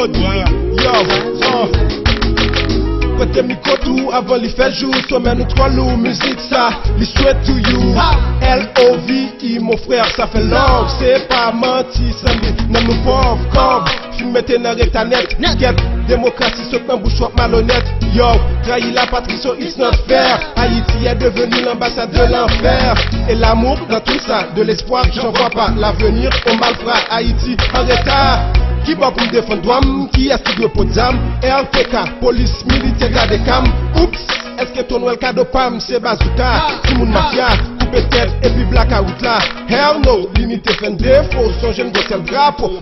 good. Yo, côté micro tout avant les fait jour, sommet nous trois loups, musique ça, les straight to you. L-O-V-E, mon frère, ça fait long, c'est pas menti, ça me nous pauvres, comme, film mettez dans rétanet, get, démocratie, saute dans bouche malhonnête, yo, trahi la patrie, so it's not fair, Haïti est devenu l'ambassade de l'enfer, et l'amour dans tout ça, de l'espoir, j'en vois pas, l'avenir au malfrat, Haïti en retard. Qui va pour me défendre douam, qui a signé pour d'âme, RPK, police, militaire, garde cam. Oups, est-ce que ton nouvel cadeau pam, c'est bazooka, tout moun mafia, coupe tête et puis blackout là. Hell no, l'unité fait un défaut, son jeune gosse le drapeau.